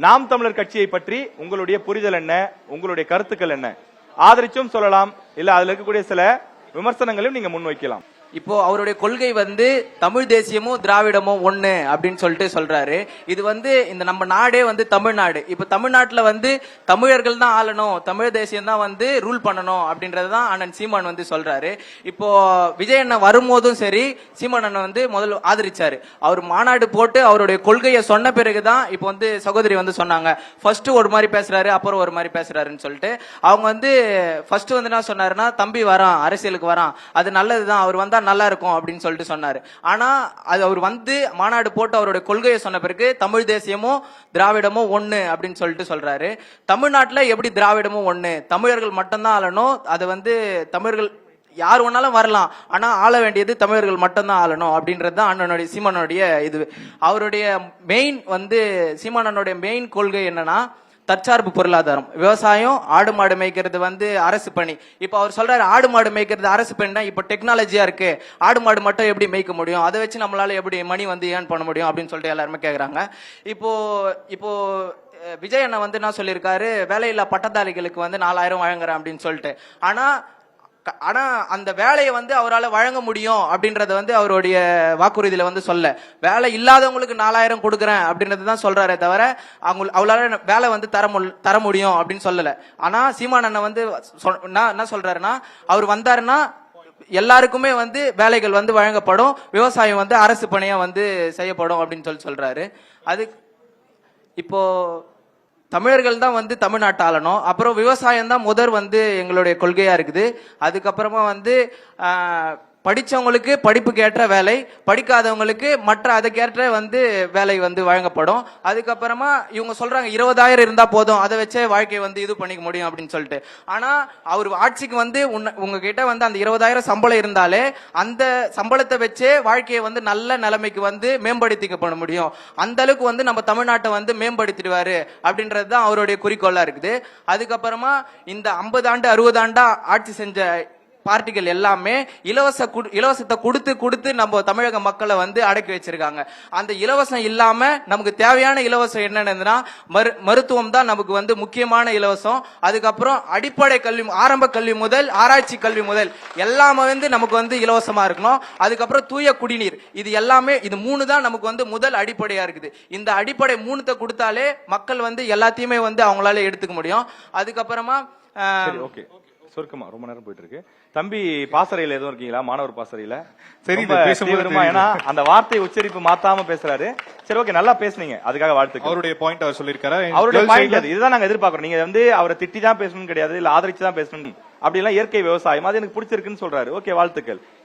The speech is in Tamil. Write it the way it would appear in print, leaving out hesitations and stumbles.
நாம் தமிழர் கட்சியை பற்றி உங்களுடைய புரிதல் என்ன, உங்களுடைய கருத்துக்கள் என்ன? ஆதரிச்சும் சொல்லலாம், இல்ல அதுல இருக்கக்கூடிய சில விமர்சனங்களையும் நீங்க முன்வைக்கலாம். இப்போ அவருடைய கொள்கை வந்து தமிழ் தேசியமும் திராவிடமும் ஒண்ணு அப்படின்னு சொல்லிட்டு சொல்றாரு. இது வந்து இந்த நம்ம நாடே வந்து தமிழ்நாடு. இப்ப தமிழ்நாட்டுல வந்து தமிழர்கள் தான் ஆளணும், தமிழ் தேசியம் தான் வந்து ரூல் பண்ணணும் அப்படின்றதுதான் அண்ணன் சீமான் வந்து சொல்றாரு. இப்போ விஜய் அண்ணன் வரும்போதும் சரி, சீமான் அண்ணன் வந்து முதல்ல ஆதரிச்சாரு. அவர் மாநாடு போட்டு அவருடைய கொள்கையை சொன்ன பிறகுதான் இப்போ வந்து சகோதரி வந்து சொன்னாங்க, ஃபர்ஸ்ட் ஒரு மாதிரி பேசுறாரு, அப்புறம் ஒரு மாதிரி பேசுறாருன்னு சொல்லிட்டு. அவங்க வந்து ஃபர்ஸ்ட் வந்து என்ன சொன்னாருன்னா, தம்பி வரான், அரசியலுக்கு வரான், அது நல்லதுதான், அவர் வந்தா நல்லா இருக்கும் அப்படின்னு சொல்லிட்டு சொன்னாரு. ஆனா அது அவர் வந்து மாநாடு போட்டு அவருடைய கொள்கையை சொன்ன பிறகு தமிழ் தேசியமும் திராவிடமும் ஒண்ணு அப்படின்னு சொல்லிட்டு சொல்றாரு. தமிழ்நாட்டுல எப்படி திராவிடமும் ஒண்ணு, தமிழர்கள் மட்டும்தான் ஆளணும், அது வந்து தமிழர்கள் யார் வேணாலும் வரலாம், ஆனா ஆள வேண்டியது தமிழர்கள் மட்டும்தான் ஆளணும் அப்படின்றது தான் அண்ணனுடைய சீமானுடைய இது. அவருடைய மெயின் வந்து சீமானனுடைய மெயின் கொள்கை என்னன்னா தற்சார்பு பொருளாதாரம். விவசாயம், ஆடு மாடு மேய்க்கிறது வந்து அரசு பணி. இப்ப அவர் சொல்றாரு ஆடு மாடு மேய்க்கிறது அரசு பணி தான். இப்ப டெக்னாலஜியா இருக்கு, ஆடு மாடு மட்டும் எப்படி மேய்க்க முடியும், அதை வச்சு நம்மளால எப்படி மணி வந்து ஏர்ன் பண்ண முடியும் அப்படின்னு சொல்லிட்டு எல்லாருமே கேக்குறாங்க. இப்போ விஜய் அண்ணா வந்து என்ன சொல்லியிருக்காரு, வேலையில்லா பட்டதாரிகளுக்கு வந்து 4000 வழங்குறேன் அப்படின்னு சொல்லிட்டு. ஆனா அந்த வேலையை வந்து அவரால் வழங்க முடியும் அப்படின்றத வந்து அவருடைய வாக்குறுதியில வந்து சொல்ல, வேலை இல்லாதவங்களுக்கு 4000 கொடுக்குறேன் அப்படின்றது தான் சொல்றாரே தவிர அவளால வேலை வந்து தர முடியும் அப்படின்னு சொல்லல. ஆனா சீமான் அண்ணன் வந்து என்ன சொல்றாருன்னா, அவர் வந்தாருன்னா எல்லாருக்குமே வந்து வேலைகள் வந்து வழங்கப்படும், விவசாயம் வந்து அரசு பணியா வந்து செய்யப்படும் அப்படின்னு சொல்றாரு. அது இப்போ தமிழர்கள் தான் வந்து தமிழ்நாட்டு ஆளணும், அப்புறம் விவசாயம் தான் வந்து எங்களுடைய கொள்கையா இருக்குது. அதுக்கப்புறமா வந்து படிச்சவங்களுக்கு படிப்புக்கு ஏற்ற வேலை, படிக்காதவங்களுக்கு மற்ற அதுக்கேற்ற வந்து வேலை வந்து வழங்கப்படும். அதுக்கப்புறமா இவங்க சொல்றாங்க 20000 இருந்தா போதும், அதை வச்சே வாழ்க்கையை வந்து இது பண்ணிக்க முடியும் அப்படின்னு சொல்லிட்டு. ஆனா அவர் ஆட்சிக்கு வந்து உங்ககிட்ட வந்து அந்த 20000 சம்பளம் இருந்தாலே அந்த சம்பளத்தை வச்சே வாழ்க்கையை வந்து நல்ல நிலைமைக்கு வந்து மேம்படுத்திக்கப்பட முடியும். அந்த அளவுக்கு வந்து நம்ம தமிழ்நாட்டை வந்து மேம்படுத்திடுவாரு அப்படின்றது தான் அவருடைய குறிக்கோளா இருக்குது. அதுக்கப்புறமா இந்த 50 ஆண்டு 60 ஆண்டா ஆட்சி செஞ்ச பார்ட்டிகள் எல்லாமே இலவசத்தை கொடுத்து நம்ம தமிழக மக்களை வந்து அடக்கி வச்சிருக்காங்க. அந்த இலவசம் இல்லாம நமக்கு தேவையான இலவசம் என்னன்னா மருத்துவம் தான் நமக்கு வந்து முக்கியமான இலவசம். அதுக்கப்புறம் அடிப்படை கல்வி, ஆரம்ப கல்வி முதல் ஆராய்ச்சி கல்வி முதல் எல்லாமே வந்து நமக்கு வந்து இலவசமா இருக்கணும். அதுக்கப்புறம் தூய குடிநீர், இது எல்லாமே, இது 3 தான் நமக்கு வந்து முதல் அடிப்படையா இருக்குது. இந்த அடிப்படை 3 கொடுத்தாலே மக்கள் வந்து எல்லாத்தையுமே வந்து அவங்களால எடுத்துக்க முடியும். அதுக்கப்புறமா சுருக்கமா, ரொம்ப நேரம் போயிட்டு இருக்கு. தம்பி பாசறையில எதுவும் இருக்கீங்களா? மாணவர் பாசறையில சரி, ஏன்னா அந்த வார்த்தை உச்சரிப்பு மாத்தாம பேசுறாரு. சரி, ஓகே, நல்லா பேசுனீங்க, அதுக்காக வாழ்த்துக்கள். அவருடைய பாயிண்ட் அவர் சொல்லியிருக்காரு, அவருடைய பாயிண்ட் அது. இதுதான் நாங்க எதிர்பார்க்கிறோம். நீங்க வந்து அவரை திட்டி தான் பேசணும் கிடையாது, இல்ல ஆதரிச்சு தான் பேசணும், அப்படி எல்லாம் இயற்கை விவசாயம் அது எனக்கு பிடிச்சிருக்குன்னு சொல்றாரு. ஓகே, வாழ்த்துக்கள்.